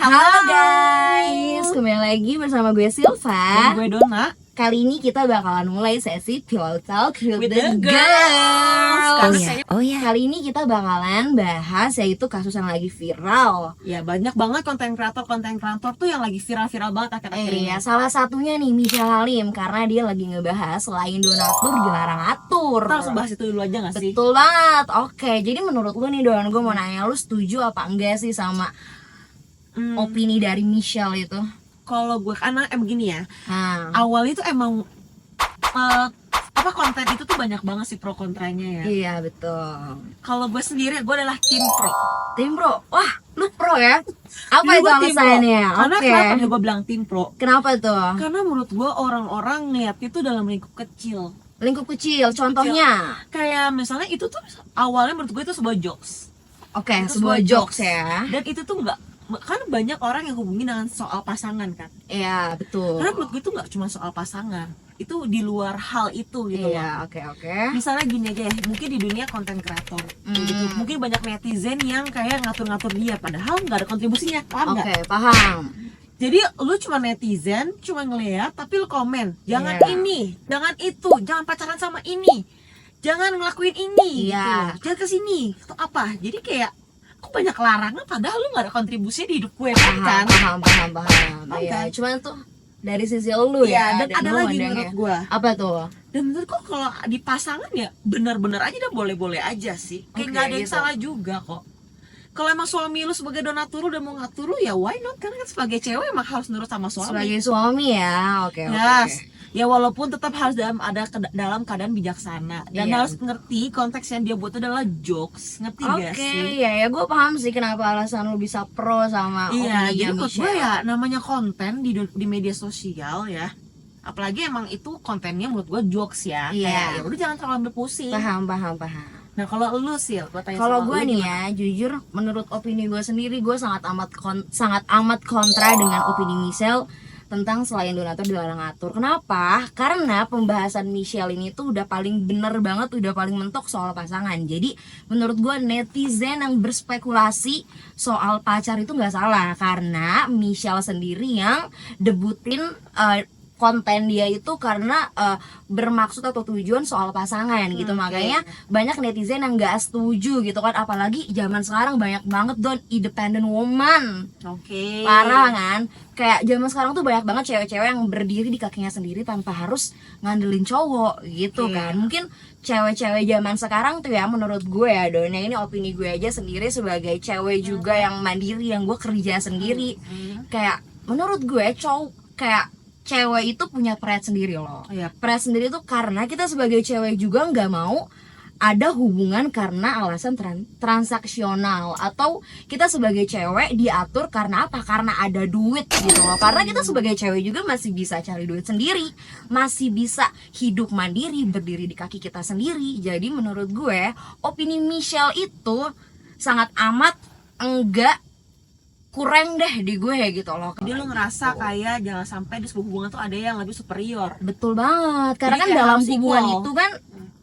Halo guys, kembali lagi bersama gue Silva. Dan gue Dona. Kali ini kita bakalan mulai sesi Pillow Talk with the Girls. Girls. Kali ini kita bakalan bahas yaitu kasus yang lagi viral. Ya banyak banget konten kreator tuh yang lagi viral banget akhir-akhir ini. Iya, salah satunya nih Michelle Halim, karena dia lagi ngebahas selain donatur dilarang atur. Kita langsung bahas itu dulu aja gak sih? Betul banget. Oke, jadi menurut lu nih Don, gue mau nanya, lu setuju apa enggak sih sama opini dari Michelle itu? Kalau gue karena begini ya, Nah, awalnya tuh emang konten itu tuh banyak banget sih pro kontranya ya. iya betul. Kalau gue sendiri, gue adalah tim pro. Tim pro, wah lu pro ya? Apa Jadi itu gue tim pro. alasannya? Karena Oke. kenapa gue bilang tim pro? Kenapa tuh? Karena menurut gue orang-orang ngeliatnya tuh dalam lingkup kecil. Lingkup kecil, contohnya? Kayak misalnya itu tuh awalnya menurut gue itu sebuah jokes. Oke, Itu sebuah sebuah jokes jokes. ya. Dan itu tuh kan banyak orang yang hubungi dengan soal pasangan kan. Iya, betul. Karena menurut gue itu nggak cuma soal pasangan, itu di luar hal itu gitu loh. Iya, oke. Misalnya gini aja ya, mungkin di dunia konten kreator gitu, mungkin banyak netizen yang kayak ngatur-ngatur dia padahal nggak ada kontribusinya, paham nggak? Oke, paham. Jadi lu cuma netizen, cuma ngeliat tapi lu komen, jangan Iya. ini, jangan itu, jangan pacaran sama ini, jangan ngelakuin ini, Iya. gitu. Jangan kesini, atau apa? Jadi kayak kok banyak larangan padahal lu nggak ada kontribusinya di hidup gue kan? Paham. Paham Iya, kan? cuman tuh dari sisi lu ya. Iya, dan ada lu lagi mandangnya. menurut gue. Apa tuh? Dan menurut kok kalau di pasangan ya benar-benar aja dan boleh-boleh aja sih. Kayak Oke, nggak ada yang gitu. salah juga kok. Kalau emang suami lu sebagai donatur lu dan mau ngatur lu ya why not? Karena kan sebagai cewek emang harus nurut sama suami. Sebagai suami ya. Oke. Yes. Ya walaupun tetap harus dalam keadaan bijaksana dan Iya. harus ngerti konteks yang dia buat itu adalah jokes. Ngerti gak Oke, sih? ya gue paham sih kenapa alasan lu bisa pro sama Iya, opini jadi menurut gue Michelle. ya namanya konten di media sosial ya. Apalagi emang itu kontennya menurut gue jokes ya. Iya. Kayak, ya udah jangan terlalu berpusing. Paham. Nah kalau lu sih, gue tanya Kalau sama gue lu nih gimana? ya, jujur menurut opini gue sendiri, gue sangat amat kontra dengan opini Michelle tentang selain donatur dilarang atur. Kenapa? Karena pembahasan Michelle ini tuh udah paling bener banget, udah paling mentok soal pasangan. Jadi menurut gue netizen yang berspekulasi soal pacar itu nggak salah, karena Michelle sendiri yang debutin konten dia itu karena bermaksud atau tujuan soal pasangan gitu. Oke. Makanya banyak netizen yang nggak setuju gitu kan, apalagi zaman sekarang banyak banget independent woman. Oke. Parah kan? Kayak zaman sekarang tuh banyak banget cewek-cewek yang berdiri di kakinya sendiri tanpa harus ngandelin cowok gitu Iya. kan. Mungkin cewek-cewek zaman sekarang tuh ya, menurut gue ya Don, ini opini gue aja sendiri sebagai cewek juga yang mandiri, yang gue kerja sendiri. Kayak menurut gue kayak cewek itu punya pride sendiri loh. Iya. Pride sendiri tuh karena kita sebagai cewek juga nggak mau ada hubungan karena alasan transaksional, atau kita sebagai cewek diatur karena apa? Karena ada duit gitu loh. Karena kita sebagai cewek juga masih bisa cari duit sendiri, masih bisa hidup mandiri, berdiri di kaki kita sendiri. Jadi menurut gue opini Michelle itu sangat amat enggak kurang deh di gue gitu loh. Jadi lu ngerasa kayak jangan sampai di sebuah hubungan tuh ada yang lebih superior. Betul banget, karena Jadi kan kayak dalam harus hubungan equal. itu kan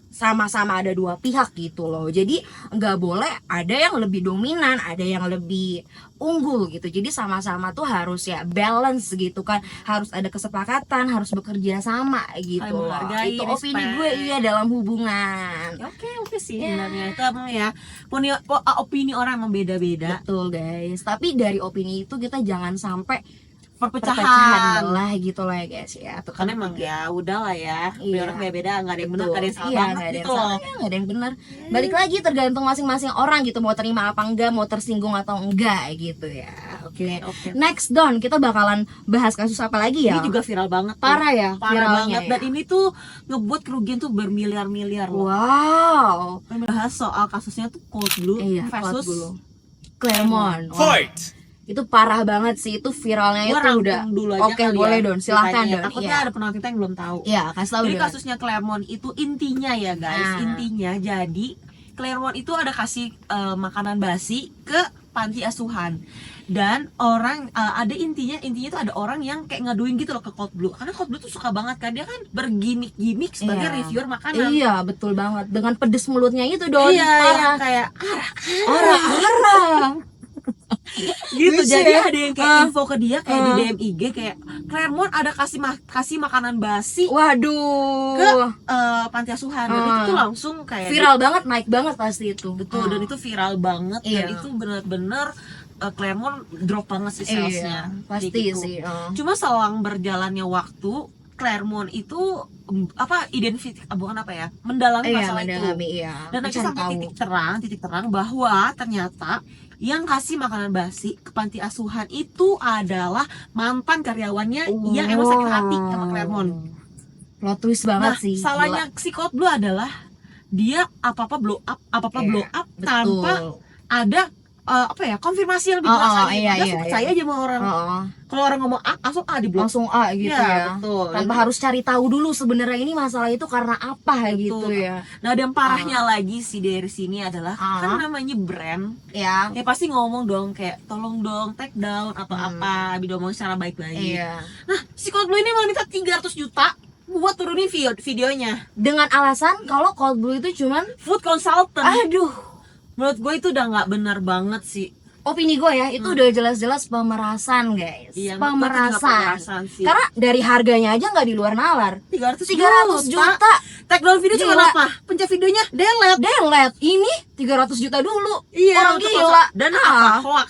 sama-sama ada dua pihak gitu loh. Jadi nggak boleh ada yang lebih dominan, ada yang lebih unggul gitu. Jadi sama-sama tuh harus ya balance gitu kan. Harus ada kesepakatan, harus bekerja sama gitu Saling loh. menghargai, Itu opini respect. gue iya dalam hubungan. Ya, oke sih Ya. sebenarnya itu emang ya opini orang emang beda-beda. Betul guys. Tapi dari opini itu kita jangan sampai Perpecahan. perpecahan lah gitu loh ya guys ya. Tuh Kan emang ya udahlah ya. Iya. Orang beda-beda, nggak ada yang benar, Betul. nggak ada yang salah Iya, banget nggak ada gitu yang loh. salah, nggak ada yang benar. Balik lagi tergantung masing-masing orang gitu, mau terima apa enggak, mau tersinggung atau enggak gitu ya. Oke. Oke. Next Don, kita bakalan bahas kasus apa lagi ya? Ini juga viral banget. tuh. Parah ya, Parah viralnya banget. ya? Dan ini tuh ngebuat kerugian tuh bermiliar-miliar loh. Wow. Bahas soal kasusnya tuh Cold Blue Iya, versus Cold Blue. Claremont. Wah, Fight! itu parah banget sih, itu viralnya Gua itu udah. rangkum dulu aja Oke, kali boleh ya Don, silahkan ceritanya. Don. Takutnya Iya. ada penonton kita yang belum tahu. Iya, kasih tahu Jadi Don. kasusnya Claremont itu intinya ya guys, Nah. intinya jadi Claremont itu ada kasih makanan basi ke panti asuhan. Dan orang ada intinya itu ada orang yang kayak ngaduin gitu loh ke Cold Blue. Karena Cold Blue tuh suka banget kan, dia kan bergimmick-gimmick sebagai Iya. reviewer makanan. Iya, betul banget. Dengan pedes mulutnya itu Don. Iya, Parah. yang kayak Arah. gitu. Lucu Jadi ya? ada yang kayak info ke dia kayak di DM IG kayak Claremont ada kasih makanan basi Waduh. ke panti asuhan, dan itu tuh langsung kayak Viral banget, naik banget pasti itu. betul, dan itu viral banget, dan Iya. itu bener-bener Claremont drop banget sih salesnya. Iya, pasti Kayak gitu. sih. Cuma selang berjalannya waktu Claremont itu bukan apa ya, mendalami Iya, masalah itu, mendalami, iya. dan akhirnya Mencari sampai tahu. titik terang bahwa ternyata yang kasih makanan basi ke panti asuhan itu adalah mantan karyawannya yang emang sakit hati sama Claremont. Plot twist banget Nah, sih. salahnya si Code Blue adalah dia apa-apa blow up Iya, tanpa betul. ada konfirmasi yang lebih jelas lagi. Iya, Langsung percaya aja sama orang. Kalau orang ngomong A, langsung A di blok. Langsung A gitu ya. Betul. Tanpa harus cari tahu dulu sebenarnya ini masalah itu karena apa gitu ya. Nah, dan parahnya lagi sih dari sini adalah kan namanya brand. Ya. Ya pasti ngomong dong kayak tolong dong take down atau apa, diomong secara baik-baik. Iya. Nah, si Code Blue ini malah minta 300 juta buat turunin videonya. Dengan alasan kalau Cold Blue itu cuman Food consultant. aduh. Menurut gue itu udah nggak benar banget sih. Opini gue ya, itu udah jelas-jelas pemerasan, guys. Iya, menurut gue itu juga pemerasan sih. Karena dari harganya aja nggak di luar nalar. 300 juta. Take down video cuma Gila. apa? Pencet videonya delete. Delete. Ini 300 juta dulu. Iya, Orang untuk gila. konsul- dan apa? Hoax.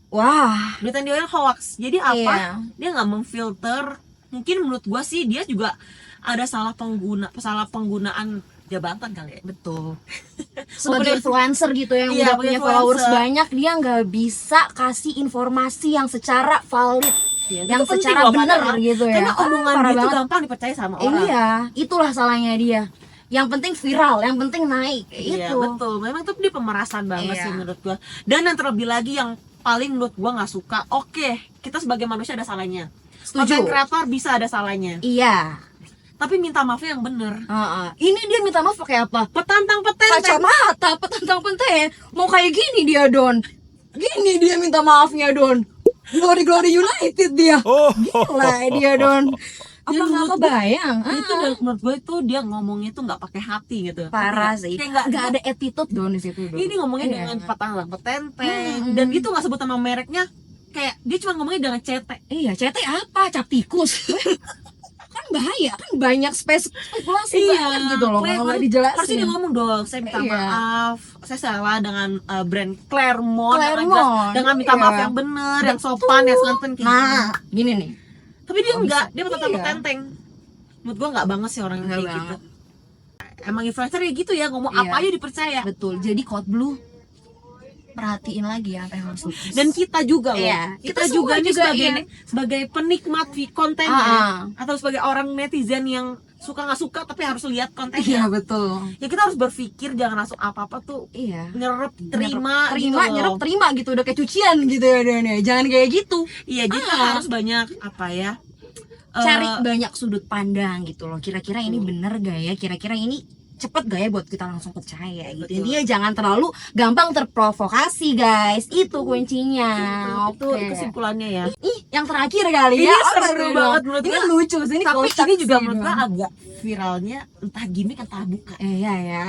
Wah. Berita dia hoax. Jadi apa? Iya. Dia nggak memfilter. Mungkin menurut gua sih dia juga ada salah penggunaan jabatan kali ya. Betul. Sebagai influencer gitu yang Iya, udah punya influencer. followers banyak, dia nggak bisa kasih informasi yang secara valid, Iya, yang itu penting secara loh, bener padahal. gitu ya. Karena omongan Parah dia itu banget. gampang dipercaya sama orang. Iya, itulah salahnya dia. Yang penting viral, yang penting naik. Iya, Itu. betul. Memang itu dia pemerasan banget Iya. sih menurut gua. Dan yang terlebih lagi yang paling menurut gua nggak suka, oke, kita sebagai manusia ada salahnya. Setuju. Konten kreator bisa ada salahnya. Iya. Tapi minta maafnya yang bener. Ini dia minta maaf pakai apa? Petantang petenteng. Kacamata, petantang penteng. Mau kayak gini dia, Don. Gini dia minta maafnya, Don. Glory United dia. Gila dia, Don. Apa Dia nggak menurut kebayang? Itu menurut gue itu dia ngomongnya tuh nggak pakai hati gitu. Parah sih. Kayak Nggak ada attitude Don di situ, Don. Ini ngomongnya Iya. dengan petantang petenteng, dan itu nggak sebut nama mereknya. Kayak dia cuma ngomongnya dengan CT. Iya, CT apa? Cap tikus. Kan bahaya, kan banyak spekulasi banget gitu loh, kalau nggak dijelasin. Harusnya dia ngomong dong, saya minta Iya. maaf, saya salah dengan brand Claremont, Claremont, dengan minta iya. maaf yang bener, yang sopan, yang santun kayak Nah, gitu. gini nih. Tapi dia enggak, dia petantang Iya. petenteng. Menurut gua nggak banget sih orang yang Nggak kayak gitu. banget. Emang influencer ya gitu ya, ngomong Iya. apa aja dipercaya. Betul. Jadi Code Blue perhatiin lagi apa yang harus lu post. Dan kita juga loh, Iya, kita kita juga semua nih juga, sebagai penikmat kontennya, Ah. atau sebagai orang netizen yang suka nggak suka tapi harus lihat kontennya. Iya, betul. Ya kita harus berpikir, jangan langsung apa tuh Iya. nyerep terima gitu nyerep loh. terima gitu, udah kayak cucian gitu ya Dan ya. Jangan kayak gitu. Iya, jadi kita harus banyak apa ya, Cari banyak sudut pandang gitu loh. Kira-kira ini bener gak ya? Kira-kira ini cepet gak ya buat kita langsung percaya gitu. Betul. Intinya jangan terlalu gampang terprovokasi, guys. Itu kuncinya. itu Oke. kesimpulannya ya. Ih, yang terakhir kali Ini ya. seru dong. banget menurut Ini gua. lucu sih, ini Tapi kocak ini juga sih, menurut gua Don. agak viralnya, entah gimmick entah bukan. Iya ya.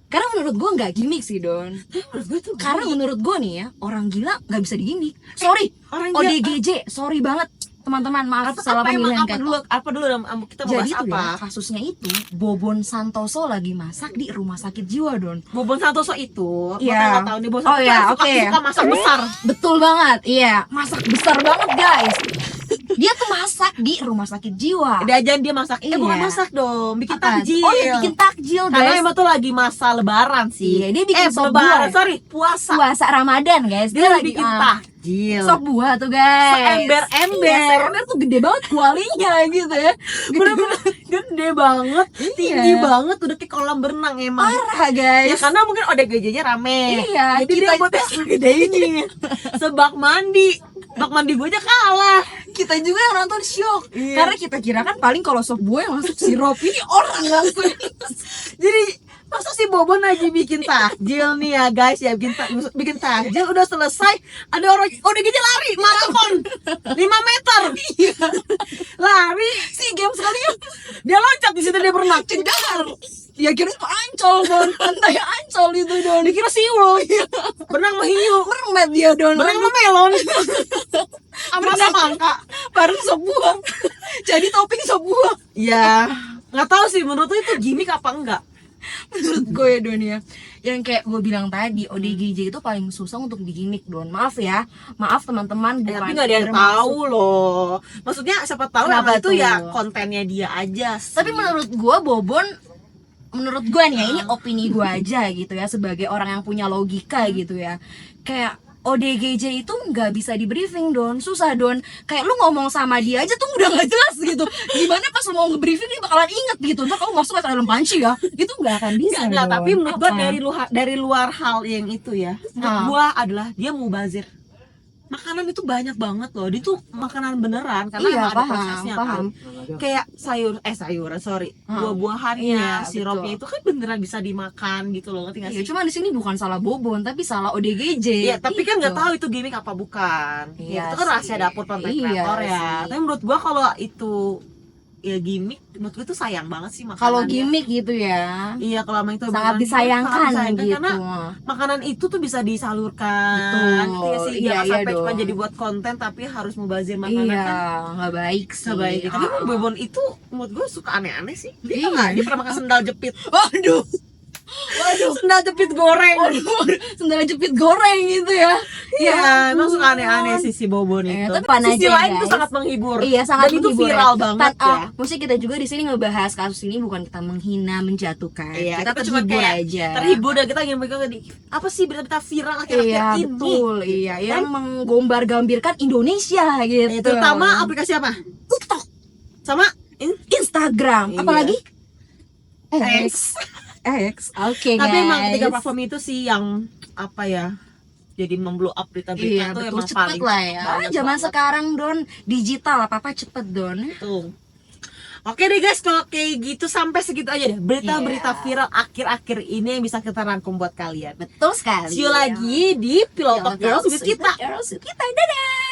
Karena menurut gue nggak gimmick sih Don. Menurut gua tuh Karena menurut gue nih ya, orang gila nggak bisa digimmick. Sorry, orang gila. ODGJ, sorry banget teman-teman, maaf Apa, salah apa emang pemilihan apa kata. dulu kita mau Jadi bahas tuh apa? ya, kasusnya itu Bobon Santoso lagi masak di rumah sakit jiwa Don. Bobon Santoso itu, Iya. buat yang nggak tahu nih, Bobon Oh, Santoso iya, kan oke. suka masak besar. Betul banget, iya, masak besar banget guys. Dia tuh masak di rumah sakit jiwa. Diajarin dia masak, Iya. bukan masak dong, bikin Apa? takjil. Oh ya bikin takjil Karena guys. emang tuh lagi masa lebaran sih. Iya, dia bikin sop lebaran, buah. sorry, puasa. Puasa Ramadan guys. Dia lagi bikin takjil. sop buah tuh guys. Seember-ember. Iya, seember tuh gede banget kualinya gitu ya. Bener-bener gede banget, Iya. tinggi banget, udah kayak kolam berenang emang. Parah guys. Ya karena mungkin ODGJ-nya rame. Iya, Jadi dia buat yang gede ini. Sebak mandi. Bak mandi gue aja kalah. Kita juga yang nonton shock. Iya. Karena kita kira kan paling kalau sop buah yang masuk sirup, ini orang langsung. Jadi masa si Bobon lagi bikin takjil nih ya guys ya, bikin takjil udah selesai, ada orang ODGJ lari maraton 5 meter. Lari Si game sekali dia loncat di situ, dia berenang. cedar. Dia kira itu Ancol Don, pantai Ancol itu Don. Dikira siwul. Berenang sama hiu. Mermaid dia Don. Berenang sama melon. Sama semangka. Baru sebuah. Jadi topping sebuah. Ya, nggak tahu sih menurut lu itu gimmick apa enggak. Menurut gue ya Don ya, yang kayak gue bilang tadi, ODGJ itu paling susah untuk digimik Don. Maaf ya, maaf teman-teman, bukan Tapi nggak ada yang bermaksud. tahu loh. Maksudnya siapa tahu Kenapa emang itu tuh? ya kontennya dia aja sih. Tapi menurut gue Bobon, menurut gue nih ya, ini opini gue aja gitu ya, sebagai orang yang punya logika gitu ya, kayak ODGJ itu nggak bisa di briefing Don, susah Don. Kayak lu ngomong sama dia aja tuh udah nggak jelas gitu. Gimana pas lu mau nge-briefing dia bakalan inget gitu. Ntar kamu masuk ke dalam panci ya, itu nggak akan bisa. Enggak, Don. tapi menurut gua Apa? dari luar hal yang itu ya. Menurut gua adalah dia mubazir. Makanan itu banyak banget loh. Dia tuh makanan beneran karena Iya, emang ada paham, prosesnya paham. kan. Kayak sayuran, sorry. Buah-buahannya, Iya, sirupnya betul. itu kan beneran bisa dimakan gitu loh, ngerti gak Iya, sih? cuma di sini bukan salah Bobon, tapi salah ODGJ. Iya, tapi kan nggak Gitu. tahu itu gimmick apa bukan. Iya Itu kan rahasia sih. dapur konten Iya kreator ya. sih. Tapi menurut gua kalau itu ya gimmick, menurut gua tuh sayang banget sih makanannya. Kalau gimmick gitu ya, Iya, kalau emang itu sangat beneran disayangkan disayangkan gitu. karena makanan itu tuh bisa disalurkan. Betul. Gitu ya sih. Iya, Jangan iya sampai cuma dong. jadi buat konten tapi harus mubazir makanan Iya, kan. nggak baik sih. Nggak baik. Tapi Ah. Bobon itu menurut gua suka aneh-aneh sih. Dia Iya. tau nggak? Dia pernah makan sendal jepit. Waduh, Sendal jepit goreng. sendal jepit goreng gitu ya. Iya, emang ampun. suka aneh-aneh sih si Bobon Eh, itu. tapi pan Sisi aja, lain itu guys. sangat menghibur. Iya, sangat Dan itu menghibur viral ya. banget ya. Maksudnya kita juga di sini ngebahas kasus ini bukan kita menghina, menjatuhkan. Iya, kita cuma terhibur kayak aja. terhibur dan kita ingin berikut tadi. Apa sih berita-berita viral akhir-akhir Iya, ini? betul. Iya, yang menggombar-gambirkan Indonesia gitu. Terutama aplikasi apa? TikTok, Sama Instagram, Iya. apalagi X. X. Oke, Tapi guys. emang ketiga platform itu sih yang apa ya? Jadi memblow up berita-berita Iya, tuh betul, emang cepet paling lah ya. banyak Zaman banget. sekarang Don, digital apa-apa cepet Don. Tuh. Oke deh guys, kalau kayak gitu sampai segitu aja deh berita-berita Iya. viral akhir-akhir ini yang bisa kita rangkum buat kalian. Betul sekali. See you lagi di Pillow Talk Girls with kita. Girls with kita. Dadah.